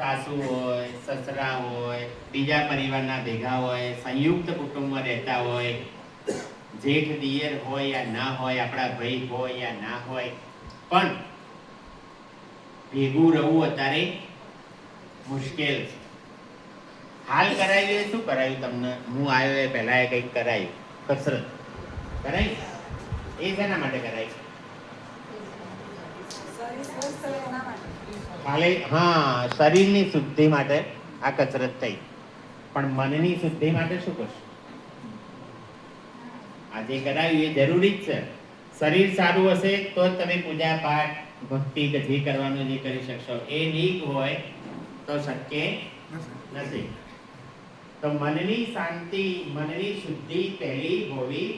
સાસુ હોય, સસરા હોય, બીજા પરિવારના ભેગા હોય, સંયુક્ત કુટુંબમાં રહેતા હોય, જેઠ દિયર હોય યા ના હોય, આપણા ભાઈ હોય યા ના હોય, પણ ભેગું રહેવું અત્યારે મુશ્કેલ છે. હાલ કરાવ્યું એ શું કરાવ્યું તમને? હું આવ્યો એ પહેલા એ કંઈક કરાયું, કસરત કરાવી. એ શેના માટે કરાવી? ખાલી હા, શરીરની શુદ્ધિ માટે આ કસરત થઈ. પણ મનની શુદ્ધિ માટે શું કરશું? આજે કરાવ્યું એ જરૂરી જ છે. શરીર સારું હશે તો જ તમે પૂજા પાઠ ભક્તિ કે જે કરવાનું જે કરી શકશો. એ નીક હોય તો શક્ય નથી. તો મનની શાંતિ, મનની શુદ્ધિ પહેલી હોવી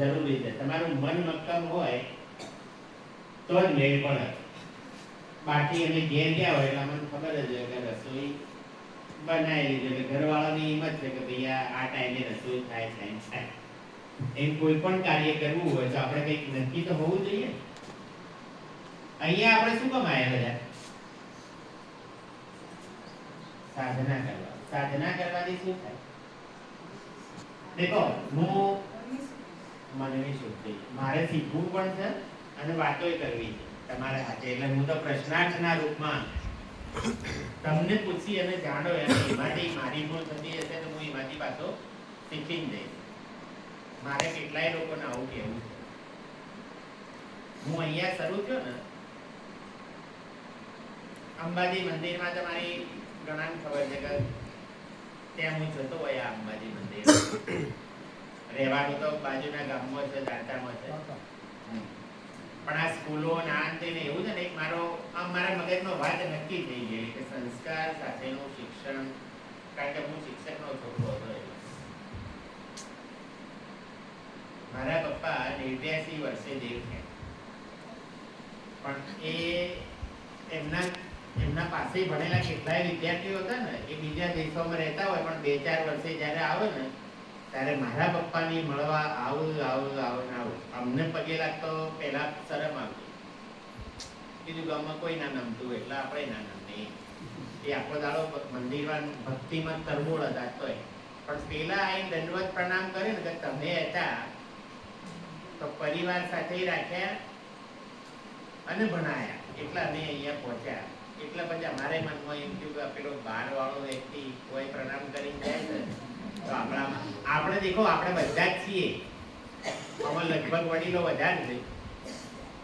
જરૂરી છે. તમારું મન મક્કમ હોય તો જ મેળ પડે. બાકી અમે ઘેર ગયા હોય એટલે અમને ખબર જ હોય કે રસોઈ બનાવી લીધી, એટલે ઘરવાળાની હિંમત છે કે ભાઈ આ ટાઈમે રસોઈ થાય થાય. એમ કોઈ પણ કાર્ય કરવું હોય તો આપણે કંઈક નક્કી તો હોવું જોઈએ. અહીંયા આપણે શું કામ આવ્યા બધા? સાધના કરવા. સાધના કરવાથી શું થાય? દેખો, હું મનની શુદ્ધિ, મારે શીખવું પણ છે અને વાતોય કરવી છે તમારા હાથે. એટલે હું તો પ્રશ્નાર્થના રૂપમાં તમને પૂછી અને જાણો, અને એમાંથી મારી ભૂલ થતી હશે તો હું એમાંથી પાછો શીખીને જઈશ. મારે કેટલાય લોકોને આવું કહેવું છે. હું અહીંયા શરૂ થયો ને અંબાજી મંદિરમાં, તમારી ઘણાને ખબર છે કે ત્યાં હું જતો હોય આ અંબાજી મંદિર. રહેવાનું તો બાજુના ગામમાં છે, દાંતામાં છે. પણ આ સ્કૂલો ને એવું છે ને, એક મારા મગજમાં વાત નક્કી થઈ ગઈ કે સંસ્કાર સાથેનું શિક્ષણ, કારણ કે હું શિક્ષકનો છોકરો હતો. મારા પપ્પા 89 વર્ષે દેવ થયા, પણ એમના પાસે ભણેલા કેટલાય વિદ્યાર્થીઓ હતા ને, એ બીજા દેશોમાં રહેતા હોય, પણ 2-4 વર્ષે જ્યારે આવે ને ત્યારે મારા પપ્પાની મળવા આવું. અમને પગે લાગતો પહેલા શરમ આવતી. કીધું ગામમાં કોઈ ના નમતું એટલે આપણે ના નમીએ. એ આખો દાડો મંદિરમાં ભક્તિમાં તરબોળ હતા તોય. પણ પેલા આવીને દંડવત પ્રણામ કરે ને કે તમે હતા તો પરિવાર સાથે રાખ્યા અને ભણાયા, એટલે અમે અહીંયા પહોંચ્યા. એટલે પછી અમારે મનમાં એમ થયું કે પેલો બહાર વાળો વ્યક્તિ કોઈ પ્રણામ કરીને જાય છે તો આપણે દેખો, આપણે બધા જ છીએ, આમાં લગભગ વડીલો વધારે છે,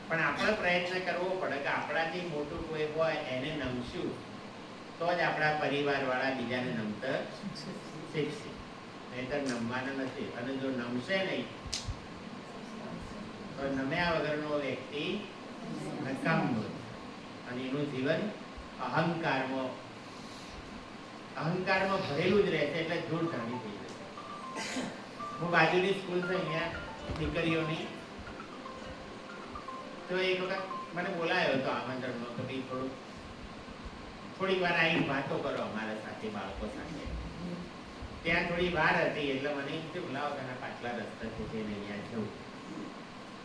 પણ આપણે પ્રયત્ન કરવો પડે કે આપણાથી મોટું કોઈ હોય એને નમશું તો જ આપણા પરિવાર વાળા બીજાને નમતા શીખશે. નહીંતર નમવાના નથી. અને જો નમશે નહીં તો નમ્યા વગરનો વ્યક્તિ નકામો, અને એનું જીવન અહંકારમાં ભરેલું જ રહેશે, એટલે ધૂળ ઢાળી થઈ જશે. હું બાજુની સ્કૂલ છે અહીંયા દીકરીઓની, તો એક વખત મને બોલાયો હતો આમંત્રણમાં કે ભાઈ થોડીક વાર આવીને વાતો કરો અમારા સાથે, બાળકો સાથે. ત્યાં થોડી વાર હતી એટલે મને એમ થયું બોલાવો તેના પાછલા રસ્તા છે અહીંયા જવું.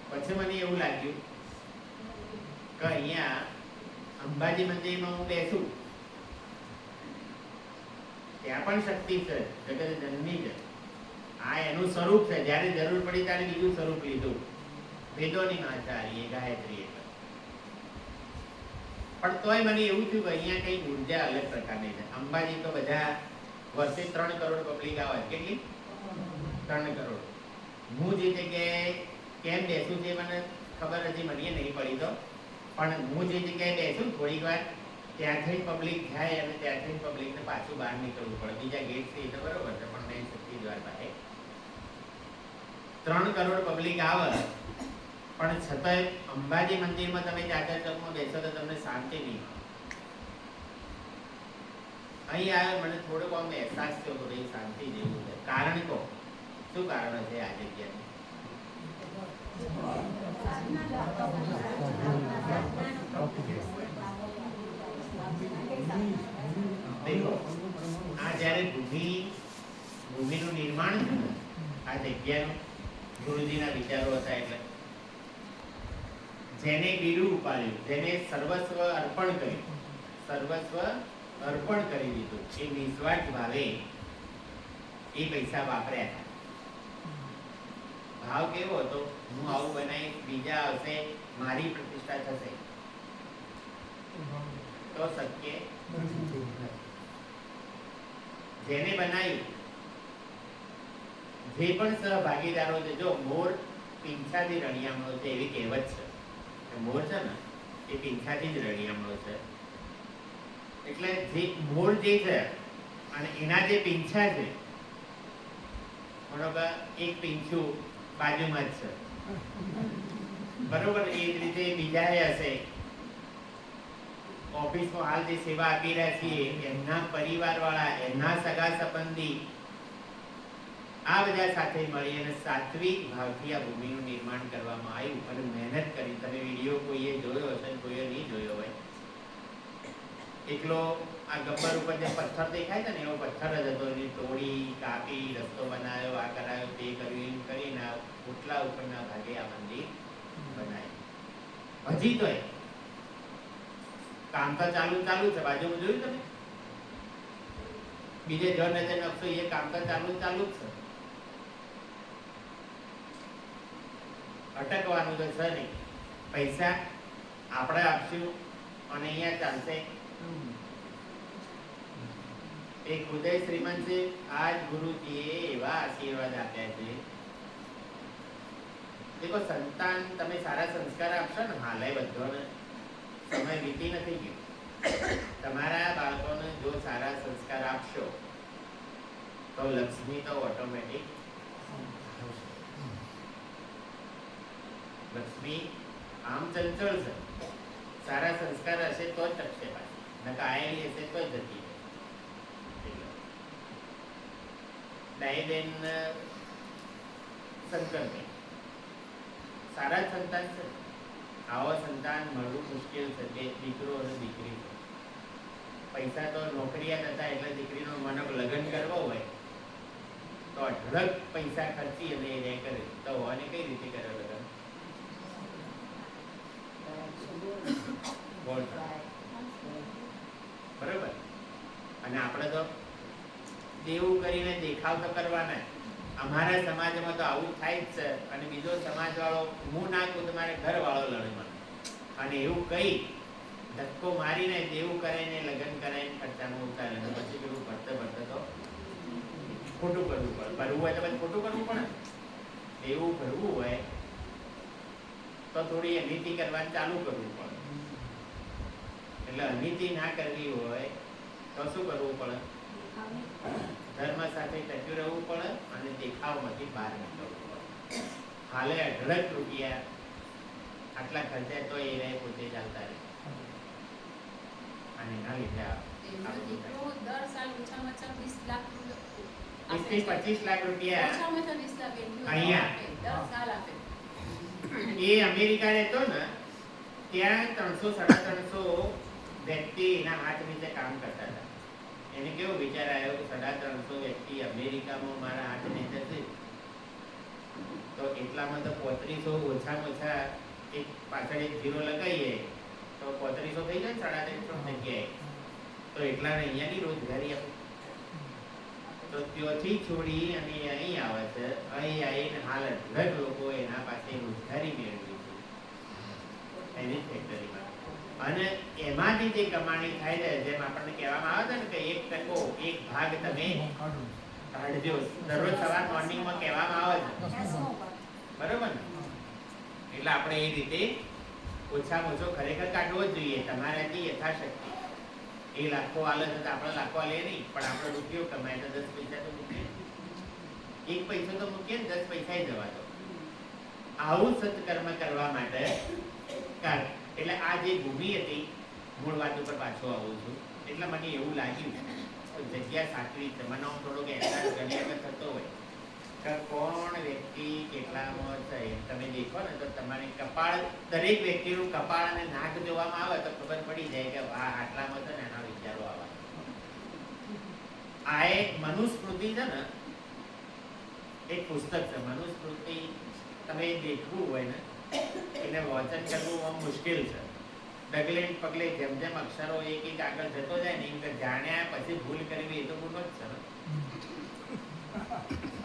પછી મને એવું લાગ્યું કે અહીંયા અંબાજી મંદિરમાં હું બેસું, ત્યાં પણ શક્તિ છે, જગત જન્મી છે. આ એનું સ્વરૂપ છે. જ્યારે જરૂર પડી ત્યારે બીજું સ્વરૂપ લીધું, વેદોની આચાર્ય ગાયત્રી. પણ તોય મને એવું થયું કે અહીંયા કઈ ઉર્જા અલગ પ્રકારની છે. અંબાજી તો બધા વર્ષે 3 કરોડ પબ્લિક આવે. કેટલી? 3 કરોડ. હું જે જગ્યાએ કેમ બેસું છે મને ખબર હજી મને નહીં પડી તો, પણ હું જે જગ્યાએ બેસું થોડીક વાર ત્યાંથી પબ્લિક જાય અને ત્યાંથી પબ્લિકને પાછું બહાર નીકળવું પડે. બીજા ગેટથી તો બરોબર છે, પણ મેં શક્તિ દ્વાર પાસે 3 કરોડ પબ્લિક આવે, પણ છતાંય અંબાજી મંદિરમાં તમે 4 ચોકમાં બેસો તો તમને શાંતિ નહીં. અહીં આવ્યો મને થોડોક આમ અહેસાસ થયો કે ભાઈ શાંતિ જેવું છે. કારણ કહો, શું કારણ છે આ જગ્યાનું? આ જ્યારે ભૂમિનું નિર્માણ છે ને, આ જગ્યાનું ગુરુજીના વિચારો હતા. એટલે જેને બીડું ઉપાડ્યું, જેને સર્વસ્વ અર્પણ કર્યું, સર્વસ્વ અર્પણ કરી દીધું. એ નિસ્વાર્થ ભાવે એ પૈસા વાપર્યા હતા. ભાવ કેવો હતો? હું આવું બનાવી, બીજા આવશે, મારી પ્રતિષ્ઠા થશે, તો શક્ય નથી. જેને બનાવ્યું, જે પણ સહભાગીદારો છે, જો મોર પીંછાથી રણિયામણો છે એવી કહેવત છે. મોર છે ને એ પીંછાથી જ રણિયામણો છે. એટલે જે મોર જે છે અને એના જે પીંછા છે, બરોબર, એક પીંછું બાજુમાં જ છે, બરોબર. એ જ રીતે બીજા હશે ઓફિસમાં હાલ જે સેવા આપી રહ્યા છીએ, એમના પરિવાર વાળા, એમના સગા સંબંધી, આ બધા સાથે મળી અને સાત્વિક ભાવથી આ ભૂમિનું નિર્માણ કરવામાં આવ્યું અને મહેનત કરી. તમે વિડીયો કોઈએ જોયો હશે, કોઈએ નહીં જોયો હોય. એકલો આ ગબ્બર ઉપર જે પથ્થર દેખાય છે ને, એવો પથ્થર જ હતો. એની તોડી, કાપી, રસ્તો બનાવ્યો, આ કરાયો, તે કર્યું, એમ કરીને ઓટલા ઉપરના ભાગે આ મંદિર બનાવ્યું. હજી તો કામ તો ચાલુ છે. બાજુમાં જોયું તમે? બીજે જો નજર નાખશો, એ કામ તો ચાલુ જ છે. અટકવાનું તો છે નહીં. પૈસા આપણે આપશું અને અહીંયા ચાલશે. એક ઉદય શ્રીમંત છે, આજ ગુરુજીએ એવા આશીર્વાદ આપ્યા છે. દેખો, સંતાન તમે સારા સંસ્કાર આપશો ને, હાલે બધોને સમય વીતી નથી ગયો. તમારા બાળકોને જો સારા સંસ્કાર આપશો તો લક્ષ્મી તો ઓટોમેટિક. લક્ષ્મી આમ ચંચળ છે. સારા સંસ્કાર હશે તો જ ટકશે પાછી, નકા આયેલી હશે તો જ જતી. ડાયબેન શંકરભાઈ સારા જ સંતાન છે. આવો સંતાન મળવું મુશ્કેલ છે. બે દીકરો અને દીકરી છે. પૈસા તો નોકરિયાત હતા એટલે દીકરીનો મને લગ્ન કરવો હોય તો અઢળક પૈસા ખર્ચી અને એને કરે, તો હોવાને કઈ રીતે કરે લગ્ન? બરોબર. અને આપણે તો દેવું કરીને દેખાવ તો કરવાના. અમારા સમાજમાં તો આવું થાય જ છે. અને બીજો સમાજ વાળો હું નાખું તો મારે ઘર વાળો લડે મને. અને એવું કઈ ધક્કો મારીને દેવું કરાઈને લગ્ન કરાઈને ખર્ચામાં ઉતારે, પછી પેલું ભરતે તો ખોટું કરવું પડે. ભરવું હોય તો પછી ખોટું કરવું પડે. એવું ભરવું હોય તો થોડી અનીતિ કરવાનું ચાલુ કરવું પડે. એટલે અનીતિ ના કરવી હોય તો શું કરવું પડે? ધર્મ સાથે ટક્યું રહેવું પડે અને દેખાવમાંથી બહાર નીકળવું પડે. હાલે અઢળક રૂપિયા આટલા ખર્ચા તો એ રહે પોતે ચાલતા રહે. અને એના લીધે 20-25 લાખ રૂપિયા અહીંયા એ અમેરિકા રહેતો ને, ત્યાં 300-350 વ્યક્તિ એના હાથ નીચે કામ કરતા હતા. એને કેવો વિચાર આવ્યો કે 350 વ્યક્તિ અમેરિકામાં મારા હાથ નીચે છે, તો એટલામાં તો 3500 ઓછામાં ઓછા એક પાછળ એક ઝીરો લગાવીએ તો 3500 થઈ જાય ને 350 જગ્યાએ. તો એટલાને અહીંયાની રોજગારી આપે. તો ત્યાંથી છોડી અને અહીં આવે છે. અહીં આવીને હાલ અઢળક લોકો એના પાસે રોજગારી મેળવી છે એની ફેક્ટરીમાં. અને એમાંથી જે કમાણી થાય છે, જેમ આપણને કહેવામાં આવે છે ને કે 1% એક ભાગ તમે કાઢજો. દરરોજ સવાર મોર્નિંગમાં કહેવામાં આવે છે, બરોબર ને? એટલે આપણે એ રીતે ઓછામાં ઓછો ખરેખર કાઢવો જ જોઈએ. તમારાથી યથાશક્તિ. એ લાખો હાલે છે તો આપણે લાખો હાલે નહીં, પણ આપણે રૂપિયો કમાય તો 10 પૈસા તો મૂકીએ. 1 પૈસો તો મૂકીએ ને 10 પૈસા જવા દો. આવું સત્કર્મ કરવા માટે એટલે આ જે ભૂમિ હતી, મૂળ વાત ઉપર પાછો આવું છું. એટલે મને એવું લાગ્યું કે જગ્યા સાચવી છે. મને થોડોક અહેસાસ ઘણી થતો હોય કે કોણ વ્યક્તિ કેટલામાં છે. તમે દેખો ને તો તમારે કપાળ, દરેક વ્યક્તિનું કપાળ અને નાક જોવામાં આવે તો ખબર પડી જાય કે આ આટલામાં છે ને એના વિચારો આવા. આ એક મનુસ્મૃતિ છે ને, એક પુસ્તક છે મનુસ્મૃતિ. તમે દેખવું હોય ને એટલે વાંચન કરવું આમ મુશ્કેલ છે. ડગલે ને પગલે જેમ જેમ અક્ષરો એક એક આગળ જતો જાય ને એમ કે જાણ્યા પછી ભૂલ કરવી એ તો ગુનો જ છે ને.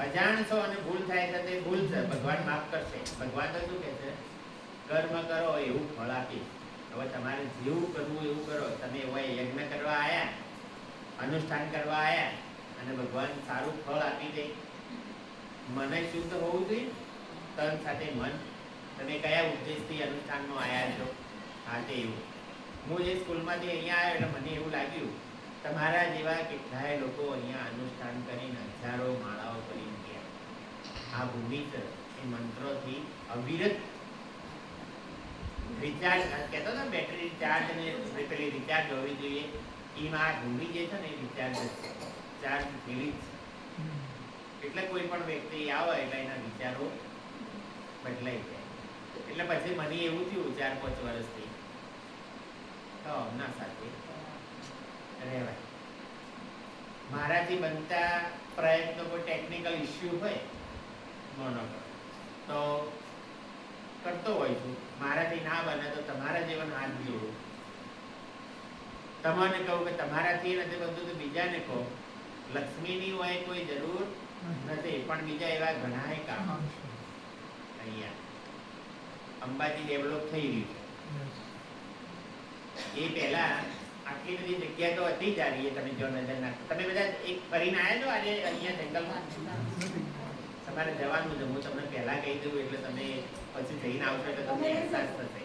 અજાણ છો અને ભૂલ થાય છે તે ભૂલ છે, ભગવાન માફ કરશે. ભગવાન તો શું કહે છે, કર્મ કરો એવું ફળ આપીશ. હવે તમારે જેવું કરવું એવું કરો. તમે એવા યજ્ઞ કરવા આવ્યા, અનુષ્ઠાન કરવા આવ્યા અને ભગવાન સારું ફળ આપી દે. મને શુદ્ધ હોવું જોઈએ, તન સાથે મન. તમે કયા ઉદ્દેશથી અનુષ્ઠાનમાં આવ્યા છો? હા, તે એવું. હું જે સ્કૂલમાંથી અહીંયા આવ્યો એટલે મને એવું લાગ્યું તમારા જેવા કેટલાય લોકો અહીંયા અનુષ્ઠાન કરીને હજારો માળાઓ કરીને ગયા. આ ભૂમિ છે એ મંત્રોથી અવિરત રિચાર્જ કહેતો ને, બેટરી ચાર્જ ને પેલી રિચાર્જ હોવી જોઈએ. એમાં આ ભૂમિ જે છે ને એ રિચાર્જ ચાર્જ ફેલી છે. એટલે કોઈ પણ વ્યક્તિ આવે એટલે એના વિચારો બદલાઈ જાય. એટલે પછી મને એવું થયું 4-5 વર્ષથી તો ના સાથે રહેવાય. મારાથી બનતા પ્રયત્નો કોઈ ટેકનિકલ ઇસ્યુ હોય મોનો તો કરતો હોય છું. મારાથી ના બને તો તમારા જીવન હાથ જોડું. તમને કહું કે તમારાથી નથી બનતું તો બીજાને કહો. લક્ષ્મીની હોય કોઈ જરૂર નથી, પણ બીજા એવા ઘણા કામ અહીંયા અંબાજી ડેવલપ થઈ રહ્યું છે. એ પહેલા આટલી બધી જગ્યા તો હતી જ આ રહી. તમે જો નજર નાખો, તમે બધા એક ફરીને આવ્યા છો આજે અહીંયા જંગલમાં? તમારે જવાનું છે. હું તમને પહેલા કહી દઉં એટલે તમે પછી જઈને આવશો એટલે તમને અહેસાસ થશે.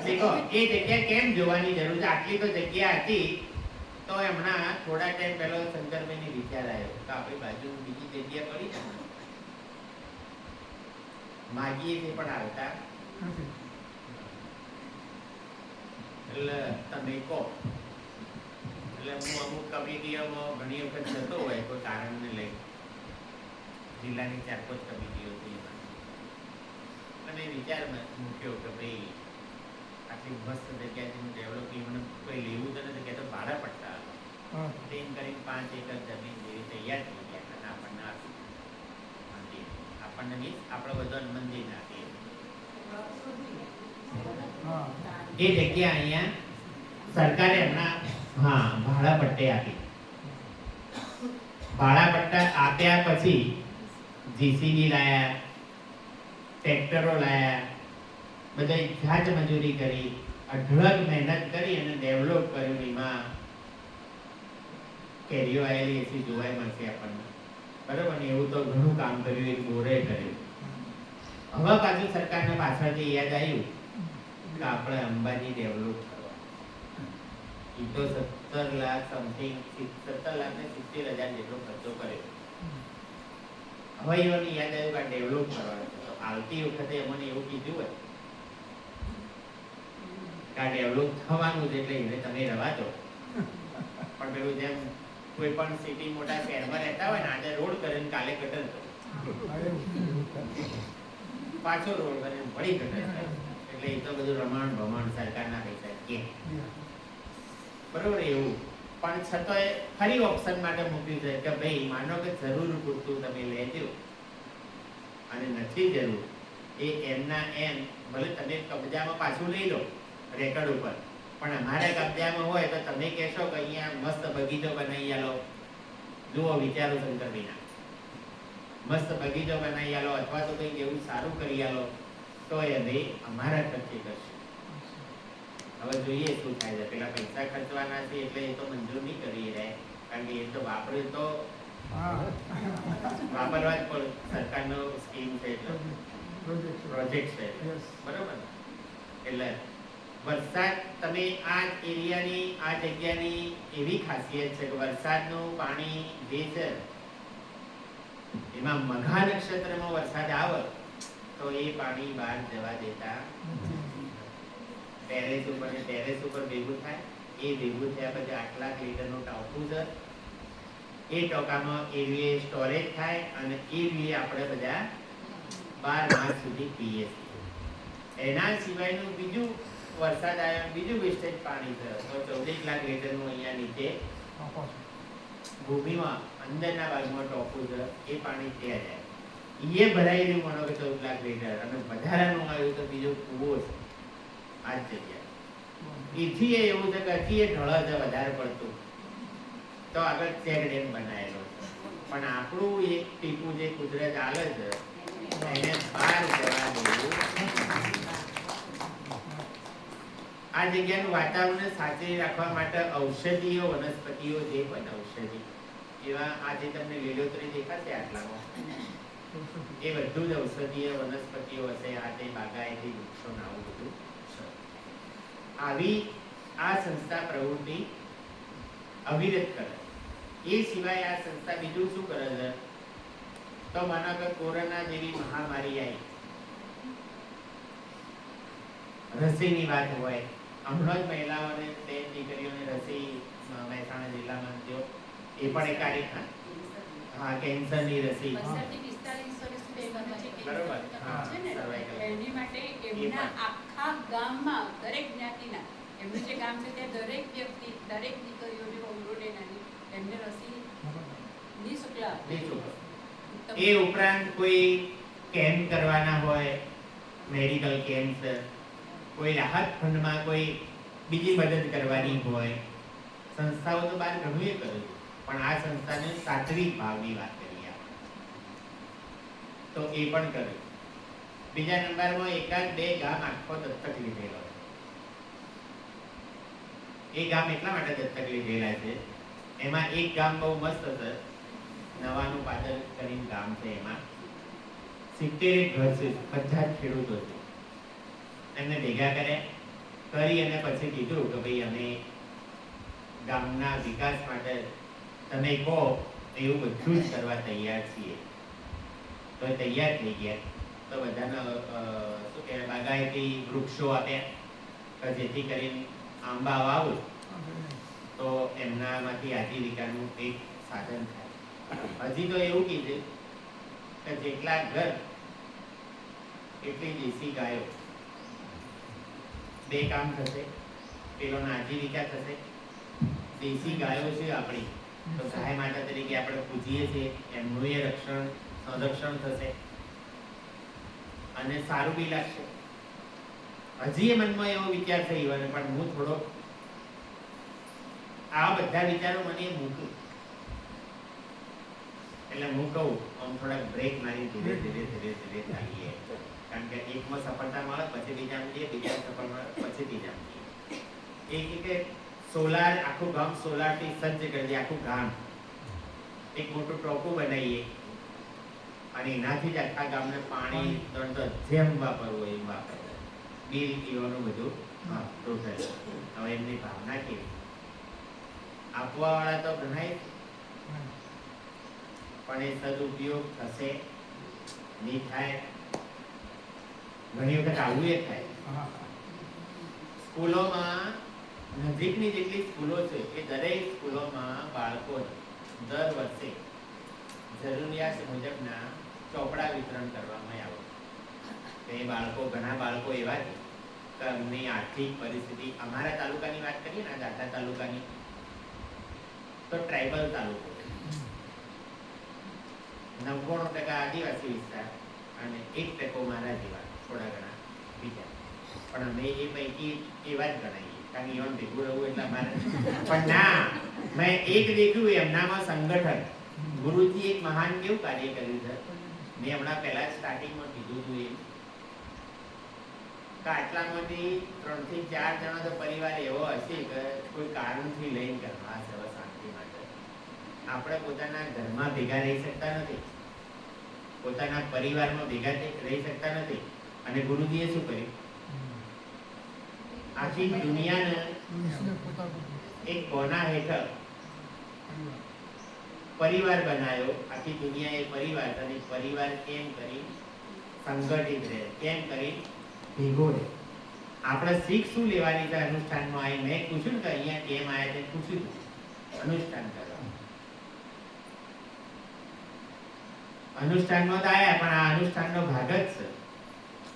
દેખો એ જગ્યા કેમ જોવાની જરૂર છે? આટલી તો જગ્યા હતી તો હમણાં થોડા ટાઈમ પહેલો શંકરભાઈને વિચાર આવ્યો કે આપણી બાજુ બીજી જગ્યા પડી છે, માગીએ તે પણ આવતા એટલે તમે કહો. એટલે હું અમુક કમિટીઓમાં ઘણી વખત જતો હોય કોઈ કારણને લઈ, જિલ્લાની 4-5 કમિટીઓ હતી અને વિચાર મૂક્યો કે ભાઈ આટલી મસ્ત જગ્યાથી ડેવલપ મને કોઈ લેવું તો નથી કહેતો, ભાડા પડતા તેમ કરીને 5 એકર જમીન જેવી તૈયાર થઈ ગયા અને આપણને આપી. આપણને મીન્સ આપણો બધો મંદિર નાખીએ. એ જગ્યા અહીંયા સરકારે હમણાં ભાડા પટ્ટે આપી. ભાડા પટ્ટા આપ્યા પછી જીસીબી લાયા, ટ્રેક્ટરો લાયા, બધા જાત મજૂરી કરી, અઢળક મહેનત કરી અને ડેવલપ કર્યું. એમાં કેરીઓ આવેલી એથી જોવાય મળશે આપણને, બરાબર ને? એવું તો ઘણું કામ કર્યું, એક બોરે કર્યું. હવે પાછું સરકારને પાછળથી યાદ આવ્યું કે આપણે અંબાજી ડેવલપ કરવા. એ તો 17 લાખ સમથિંગ 17,70,000 જેટલો ખર્ચો કર્યો. હવે એમને યાદ આવ્યું કે ડેવલપ કરવાનું. આવતી વખતે મને એવું કીધું હોય કે આ ડેવલપ થવાનું છે એટલે એને તમે રવા દો. પણ પેલું જેમ કોઈ પણ સિટી મોટા શહેરમાં રહેતા હોય ને, આજે રોડ કરે ને કાલે ગટર પાછો રોડ કરે વળી ગટર. એટલે એ તો બધું રમણ ભમણ સરકારના પૈસા કે બરોબર એવું. પણ છતાંય ફરી ઓપ્શન માટે મૂક્યું છે કે ભાઈ માનો કે જરૂર પૂરતું તમે લેજો અને નથી જરૂર એ એમના એમ ભલે તમે કબજામાં પાછું લઈ લો રેકર્ડ ઉપર, પણ અમારા કબજામાં હોય તો તમે કહેશો કે અહીંયા મસ્ત બગીચો બનાવી આલો. જુઓ વિચારો શંકરભાઈના, મસ્ત બગીચો બનાવી આલો અથવા તો કંઈક એવું સારું કરી આલો તો એ ભાઈ અમારા ખર્ચે કરશે. હવે જોઈએ શું થાય છે. પેલા પૈસા ખર્ચવાના છે એટલે એ તો મંજૂર નહીં કરી રહ્યા, કારણ કે એ તો વાપરે તો વાપરવા જ પડે. સરકારનો સ્કીમ છે એટલે પ્રોજેક્ટ છે, બરોબર. એટલે વરસાદ તમે આ એરિયાની આ જગ્યાની એવી ખાસિયત છે કે વરસાદનું પાણી જે છે એમાં મઘા નક્ષત્રમાં વરસાદ આવે તો એ પાણી બહાર જવા દેતા ટેરેસ ઉપર ને ટેરેસ ઉપર ભેગું થાય. એ ભેગું થયા પછી 8 લાખ લીટરનું ટાંકું છે. એ ટોકામાં એવીએ સ્ટોરેજ થાય અને એવીએ આપણે બધા 12 માસ સુધી પીએ છીએ. એના સિવાયનું બીજું વરસાદ આવ્યો બીજું વેસ્ટેજ પાણી છે તો 14 લાખ લીટરનું અહીંયા નીચે ભૂમિમાં અંદરના ભાગમાં ટોપું છે એ પાણી ત્યાં જાય. એ ભરાયેલું માનો કે 14 લાખ લીટર અને વધારાનું આવ્યું તો બીજો કૂવો છે આ જ જગ્યાએ. એથી એવું છે કે હજી એ ઢળ છે વધારે પડતું તો આગળ ચેક ડેમ બનાવેલો છે. પણ આપણું એક ટીપું જે કુદરત આલે છે એને બહાર જવા દેવું. આ જગ્યાનું વાતાવરણ સાચવી રાખવા માટે ઔષધીય વનસ્પતિઓ જે પણ ઔષધિ એવા આજે તમને લીલોતરી દેખાશે આટલામાં એ બધું જ ઔષધીય વનસ્પતિઓ હશે. આ તે બાગાયતી વૃક્ષો ને આવું બધું છે. આવી આ સંસ્થા પ્રવૃત્તિ અવિરત કરે. એ સિવાય આ સંસ્થા બીજું શું કરે છે તો માનો કે કોરોના જેવી મહામારી આવી, રસીની વાત હોય, હમણાં જ મહિલાઓને તે દીકરીઓને રસી મહેસાણા જિલ્લામાં થયો એ પણ એક કાર્યક્રમ. હા, કેન્સરની રસી બરોબર. હા, એની માટે એમના આખા ગામમાં દરેક જ્ઞાતિના એમનું જે ગામ છે ત્યાં દરેક વ્યક્તિ દરેક દીકરીઓને અવરોડે નાની એમને રસી નિઃશુલ્ક આપે. એ ઉપરાંત કોઈ કેમ્પ કરવાના હોય, મેડિકલ કેમ્પ, કોઈ રાહત ફંડમાં કોઈ બીજી મદદ કરવાની હોય, સંસ્થાઓ તો બહાર ઘણું એ કર્યું પણ આ સંસ્થાને સાત્વિક ભાવની વાત કરીએ આપણે તો એ પણ કર્યું. બીજા નંબરમાં એકાદ બે ગામ આખો દત્તક લીધેલો છે. એ ગામ એટલા માટે દત્તક લીધેલા છે, એમાં એક ગામ બહુ મસ્ત છે, નવાનું પાદર કરીને ગામ છે. એમાં 70 ઘર છે, 50 ખેડૂતો છે. એમને ભેગા કરી અને પછી કીધું કે ભાઈ અમે ગામના વિકાસ માટે તમે કહો એવું બધું જ કરવા તૈયાર છીએ. તો તૈયાર થઈ ગયા. તો બધાના શું કહેવાય બાગાયતી વૃક્ષો આપ્યા કે જેથી કરીને આંબા વાવું તો એમનામાંથી આજીવિકાનું એક સાધન થાય. હજી તો એવું કીધું કે જેટલા ઘર એટલી દેશી ગાયો, બે કામ થશે. પેલોને આજીવિકા થશે, દેશી ગાયો છે આપણી તો ગાય માતા તરીકે આપણે પૂજીએ છીએ એમનું એ સંરક્ષણ થશે અને સારું બી લાગશે. હજી એ મનમાં એવો વિચાર થઈ ગયો પણ હું થોડો આ બધા વિચારો મને મૂકું એટલે હું કહું આમ થોડાક બ્રેક મારી ધીરે ધીરે ચાલીએ. કારણ કે એકમાં સફળતા મળે પછી બીજામાં જઈએ, બીજા સફળ મળે પછી ત્રીજામાં જઈએ. કે સોલાર આખું ગામ સોલારથી સજ્જ કરી દે. આખું ગામ એક મોટું ટોપું બનાવીએ અને એનાથી જ આખા ગામને પાણી જેમ વાપરવું એમ વાપરવું, બિલ પીવાનું બધું ટોટલ. હવે એમની ભાવના કેવી, આપવા વાળા તો ઘણા પણ એ સદુપયોગ થશે નહીં થાય. ઘણી વખત આવું એ થાય. સ્કૂલોમાં નજીકની જેટલી સ્કૂલો છે એ દરેક સ્કૂલોમાં બાળકો દર વર્ષે જરૂરિયાત મુજબના ચોપડા વિતરણ કરવામાં આવે. એ બાળકો ઘણા બાળકો એવા છે કે એમની આર્થિક પરિસ્થિતિ, અમારા તાલુકાની વાત કરીએ ને, દાંતા તાલુકાની તો ટ્રાઇબલ તાલુકો 99% આદિવાસી વિસ્તાર અને 1% મારા જેવા થોડા ઘણા બીજા. પણ અમે એ પૈકી એવા જ ગણાઈએ કારણ કે એવા ભેગું રહું એટલે અમારે. પણ ના, મેં એક દેખ્યું એમનામાં સંગઠન. ગુરુજી એક મહાન કેવું કાર્ય કર્યું છે. મેં હમણાં પહેલા જ સ્ટાર્ટિંગમાં કીધું હતું એ કે આટલામાંથી 3 થી 4 જણા તો પરિવાર એવો હશે કે કોઈ કારણથી લઈને ઘરમાં સર્વ શાંતિ માટે. આપણે પોતાના ઘરમાં ભેગા રહી શકતા નથી, પોતાના પરિવારમાં ભેગા રહી શકતા નથી. અને ગુરુજીએ શું કર્યું? આખી દુનિયાને એક કોના હેઠળ પરિવાર બનાવ્યો. આખી દુનિયા એ પરિવાર, અને પરિવાર કેમ કરી સંગઠિત રહે, કેમ કરી ભેગો રહે. આપણે શીખ શું લેવાની છે અનુષ્ઠાનમાં આવી? મેં પૂછ્યું ને કે અહીંયા કેમ આવ્યા તે પૂછ્યું અનુષ્ઠાન કરવા. અનુષ્ઠાનમાં તો આવ્યા પણ આ અનુષ્ઠાનનો ભાગ જ છે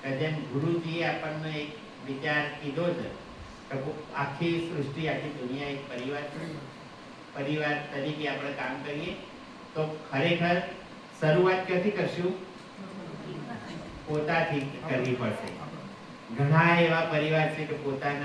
કે જેમ ગુરુજીએ આપણને એક વિચાર કીધો છે કે આખી સૃષ્ટિ, આખી દુનિયા એક પરિવાર છે. પરિવાર તરીકે આપણે કામ કરીએ તો ખરેખર શરૂઆત ક્યાંથી કરશું? પોતાથી કરવી પડશે. ઘણા એવા પરિવાર છે કે પોતાના